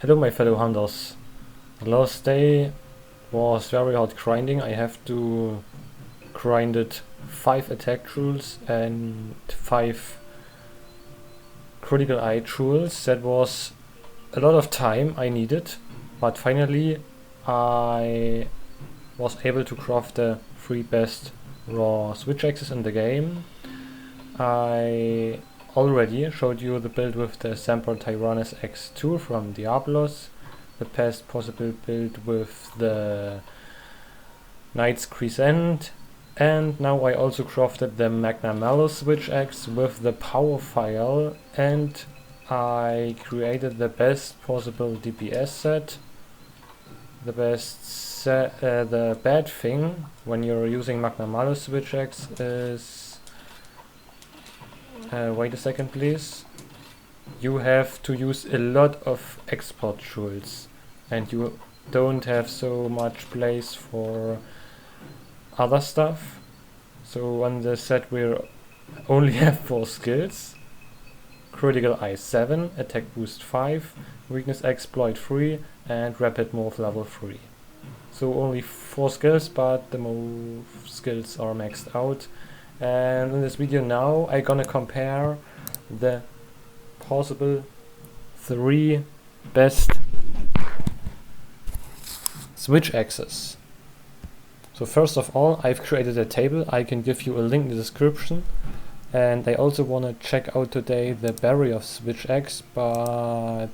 Hello my fellow hunters. The last day was very hard grinding. I have to grind it 5 attack jewels and 5 critical eye jewels. That was a lot of time I needed, but finally I was able to craft the 3 best raw switch axes in the game. I already showed you the build with the Semper Tyrannis X2 from Diablos, the best possible build with the Knight's Crescent, and now I also crafted the Magna Malus switch axe with the power file, and I created the best possible DPS set. The bad thing when you're using Magna Malus switch axe is wait a second please. You have to use a lot of export jewels and you don't have so much place for other stuff. So on the set we only have 4 skills. Critical Eye 7, Attack Boost 5, Weakness Exploit 3 and Rapid Move level 3. So only 4 skills, but the move skills are maxed out. And in this video now I'm gonna compare the possible 3 best switch axes. So first of all, I've created a table. I can give you a link in the description, and I also want to check out today the barrier of switch axe, but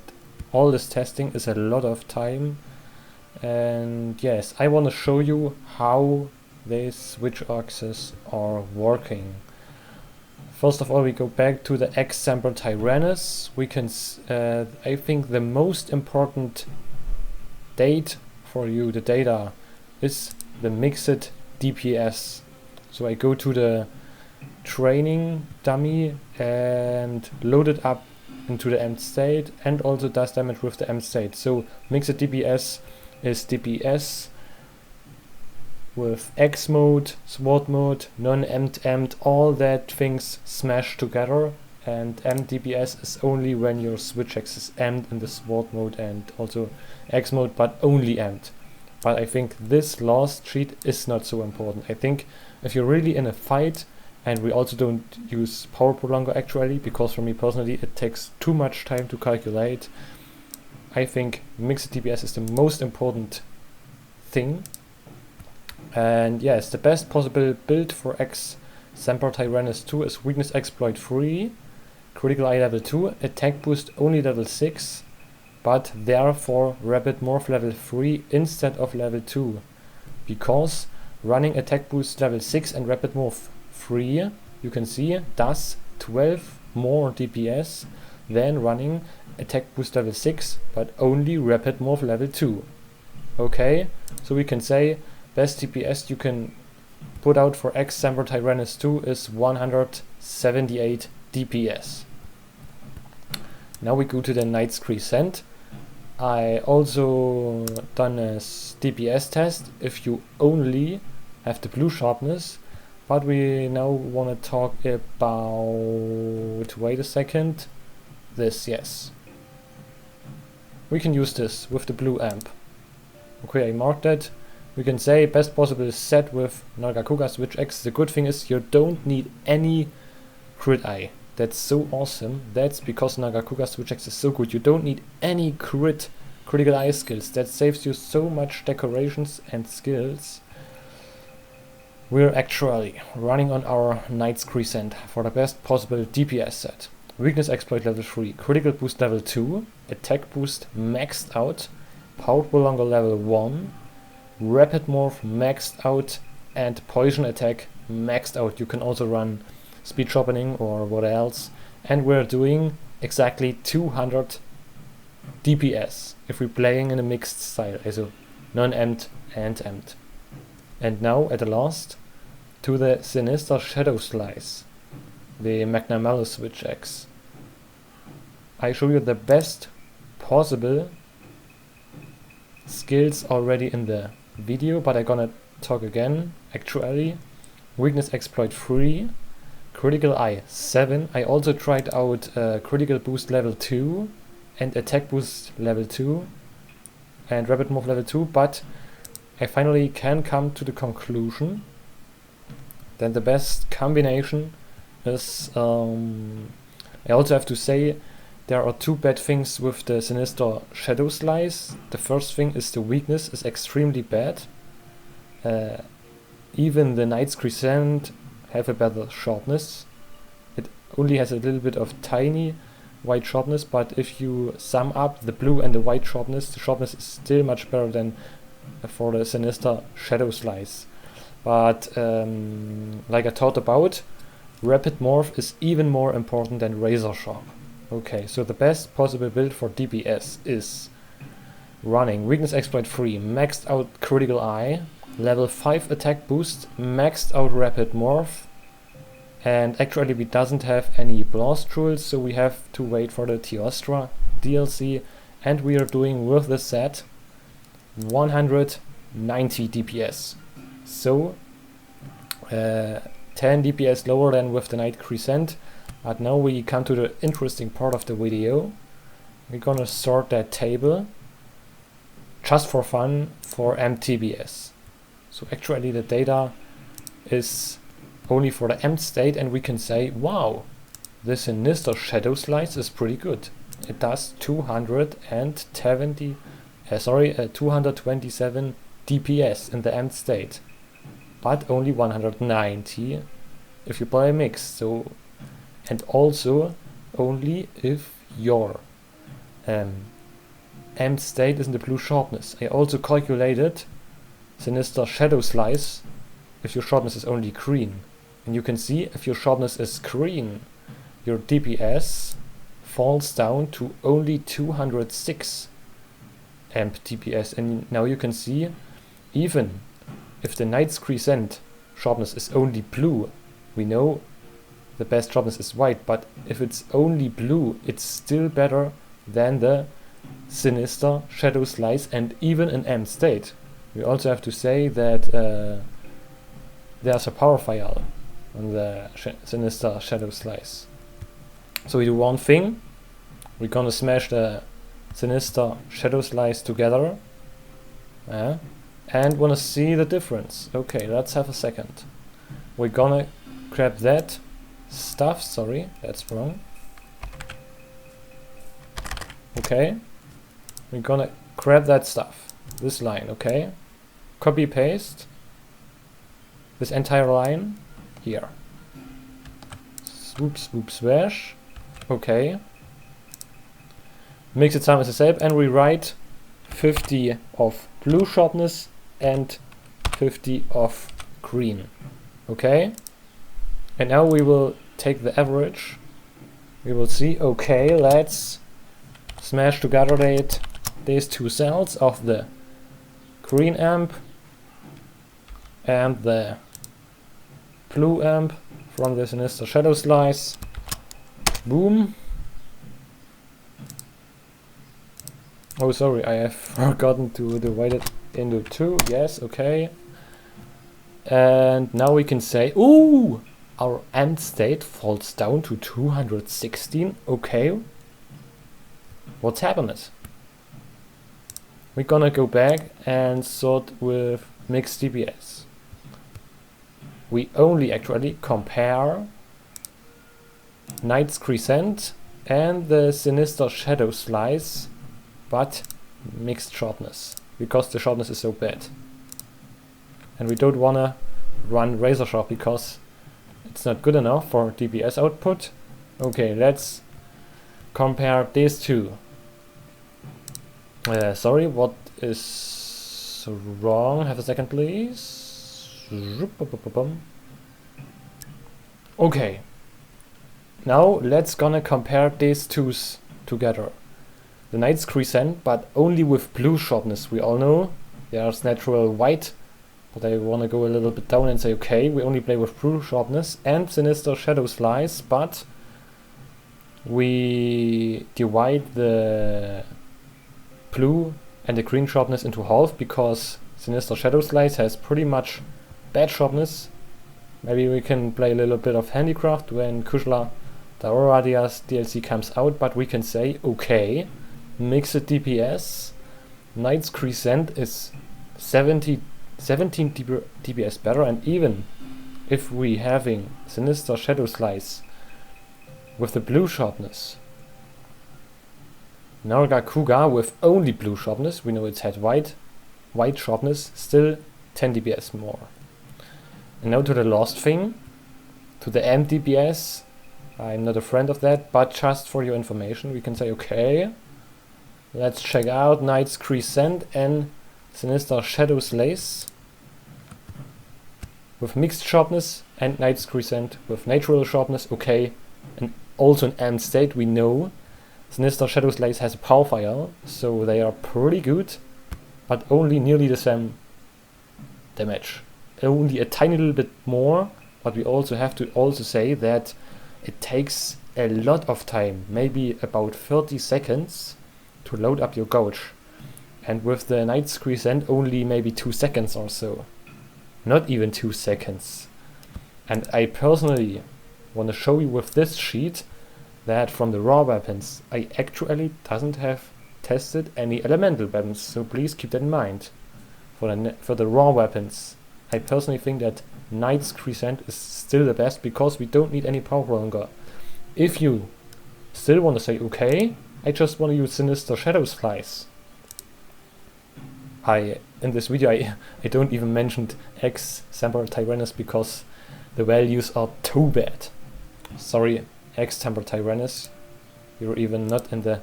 all this testing is a lot of time, and yes, I want to show you how these switch axes are working. First of all, we go back to the X Semper Tyrannis. We can, I think the most important date for you, the data, is the mixed DPS. So I go to the training dummy and load it up into the end state, and also does damage with the end state. So mixed DPS is DPS with X mode, sword mode, non-empt, all that things smashed together, and empt DPS is only when your switch axe is empt in the sword mode and also X mode, but only empt. But I think this last cheat is not so important. I think if you're really in a fight, and we also don't use power prolonger actually, because for me personally it takes too much time to calculate, I think mixed DPS is the most important thing. And yes, the best possible build for X Semper Tyrannis 2 is Weakness Exploit 3, Critical Eye level 2, Attack Boost only level 6, but therefore Rapid Morph level 3 instead of level 2. Because running Attack Boost level 6 and Rapid Morph 3, you can see, does 12 more DPS than running Attack Boost level 6, but only Rapid Morph level 2. Okay, so we can say best DPS you can put out for X Semper Tyrannis 2 is 178 DPS. Now we go to the Knight's Crescent. I also done a DPS test if you only have the blue sharpness, but we now want to talk about, wait a second, this, yes. We can use this with the blue amp. Okay, I marked that. We can say best possible set with Nagakuga switch axe. The good thing is you don't need any crit eye. That's so awesome. That's because Nagakuga switch axe is so good. You don't need any critical eye skills. That saves you so much decorations and skills. We're actually running on our Knight's Crescent for the best possible DPS set. Weakness Exploit level 3, Critical Boost level 2, Attack Boost maxed out, Power Prolonger level 1, Rapid Morph maxed out, and Poison Attack maxed out. You can also run Speed Sharpening or what else. And we're doing exactly 200 DPS if we're playing in a mixed style, also non-empt and empt. And now at the last, to the Sinister Shadow Slice, the Magna Malus switch axe. I show you the best possible skills already in the video, but I'm gonna talk again. Actually, Weakness Exploit 3, Critical Eye 7. I also tried out Critical Boost level 2 and attack boost level 2 and rapid move level 2, but I finally can come to the conclusion that the best combination is, I also have to say there are two bad things with the Sinister Shadow Slice. The first thing is the weakness is extremely bad. Even the Knight's Crescent have a better sharpness. It only has a little bit of tiny white sharpness, but if you sum up the blue and the white sharpness, the sharpness is still much better than for the Sinister Shadow Slice. But like I thought about, Rapid Morph is even more important than Razor Sharp. Okay, so the best possible build for DPS is running Weakness Exploit 3, maxed out Critical Eye, level 5 attack boost, maxed out Rapid Morph, and actually we doesn't have any Blast Jewels, so we have to wait for the Teostra DLC, and we are doing with the set 190 DPS. So 10 DPS lower than with the Knight Crescent. But now we come to the interesting part of the video. We're gonna sort that table just for fun for MTBS. So actually the data is only for the end state, and we can say, wow, the Sinister Shadow Slice is pretty good. It does 227 DPS in the end state, but only 190 if you play a mix. So, and also only if your end state is in the blue sharpness. I also calculated Sinister Shadow Slice if your sharpness is only green. And you can see if your sharpness is green, your DPS falls down to only 206 amp DPS. And now you can see, even if the Knight's Crescent sharpness is only blue, we know the best sharpness is white, but if it's only blue, it's still better than the Sinister Shadow Slice, and even in M state. We also have to say that there's a power file on the Sinister Shadow Slice. So we do one thing, we're gonna smash the Sinister Shadow Slice together and wanna see the difference. Okay, let's have a second. We're gonna grab that stuff, sorry, that's wrong. Okay, we're gonna grab that stuff, this line, okay? Copy paste this entire line here. Swoop, swoop, swash. Okay. Mix it some as a shape and we write 50 of blue sharpness and 50 of green. Okay. And now we will take the average. We will see, okay, let's smash together these two cells of the green amp and the blue amp from the Sinister Shadow Slice. Boom. Oh, sorry, I have forgotten to divide it into two. Yes, okay. And now we can say, ooh, our end state falls down to 216. Okay. What's happened? We're gonna go back and sort with mixed DPS. We only actually compare Knight's Crescent and the Sinister Shadow Slice, but mixed sharpness, because the sharpness is so bad. And we don't wanna run Razor Sharp because it's not good enough for DPS output. Okay, let's compare these two. Sorry, what is wrong? Have a second, please. Okay. Now let's gonna compare these two together. The Knight's Crescent, but only with blue sharpness. We all know there's natural white, but I wanna go a little bit down and say, okay, we only play with blue sharpness, and Sinister Shadow Slice, but we divide the blue and the green sharpness into half, because Sinister Shadow Slice has pretty much bad sharpness. Maybe we can play a little bit of handicraft when Kushla the Aurora DLC comes out, but we can say, okay, mixed DPS. Knight's Crescent is 17 DPS better, and even if we having Sinister Shadow Slice with the blue sharpness, Nargacuga with only blue sharpness, we know it's had white sharpness, still 10 DPS more. And now to the last thing, to the M DPS. I'm not a friend of that, but just for your information, we can say, okay, let's check out Knight's Crescent and Sinister Shadow Slice with mixed sharpness, and Knight's Crescent with natural sharpness, okay. And also in M state, we know Sinister Shadow Slice has a power fire, so they are pretty good, but only nearly the same damage. Only a tiny little bit more, but we also have to also say that it takes a lot of time, maybe about 30 seconds to load up your gauge. And with the Knight's Crescent only maybe 2 seconds or so. Not even 2 seconds. And I personally want to show you with this sheet that from the raw weapons I actually doesn't have tested any elemental weapons, so please keep that in mind. For the raw weapons, I personally think that Knight's Crescent is still the best because we don't need any power prolonger. If you still want to say, okay, I just want to use Sinister Shadow Slice, in this video I don't even mention X Temper Tyrannus because the values are too bad. Sorry, X Temper Tyrannus, you're even not in the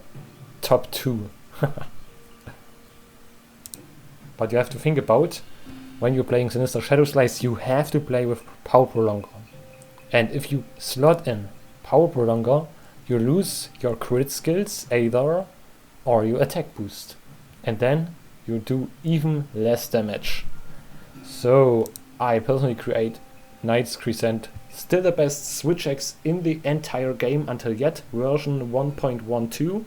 top 2. But you have to think about, when you're playing Sinister Shadow Slice, you have to play with Power Prolonger. And if you slot in Power Prolonger, you lose your crit skills either, or your attack boost. And then you do even less damage. So I personally create Knight's Crescent, still the best switch axe in the entire game until yet, version 1.12.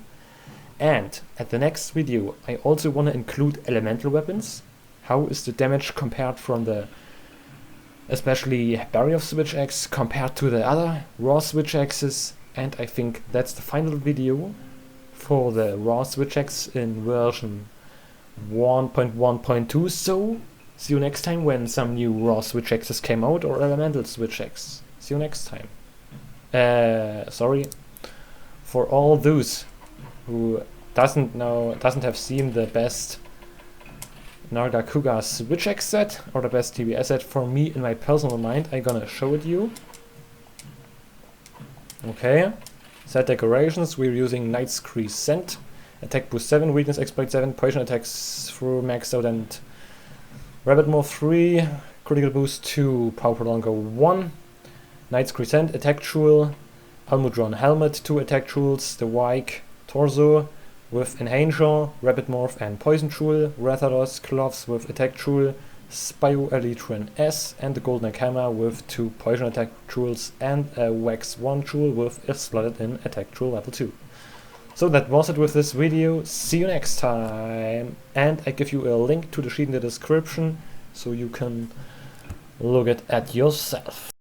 And at the next video I also want to include elemental weapons. How is the damage compared from the especially barrier switch axe compared to the other raw switch axes, and I think that's the final video for the raw switch axe in version 1.1.2. So see you next time when some new raw switch axes came out, or elemental switch axe. See you next time. Sorry for all those who doesn't have seen the best Nargacuga switch axe set or the best DPS set. For me, in my personal mind, I'm gonna show it you. Okay, set decorations, we're using Knight's Crescent, attack boost 7, weakness exploit 7, poison attacks through maxed out, and rabbit morph 3, critical boost 2, power prolonger 1, Knight's Crescent, attack jewel, Almudron helmet, 2 attack jewels, the Wyke torso with enhancer, rabbit morph and poison jewel, Rathalos gloves with attack jewel, Spio Elytran S, and the golden hammer with 2 poison attack jewels and a wax 1 jewel with a slotted in attack jewel level 2. So that was it with this video. See you next time, and I give you a link to the sheet in the description so you can look it at yourself.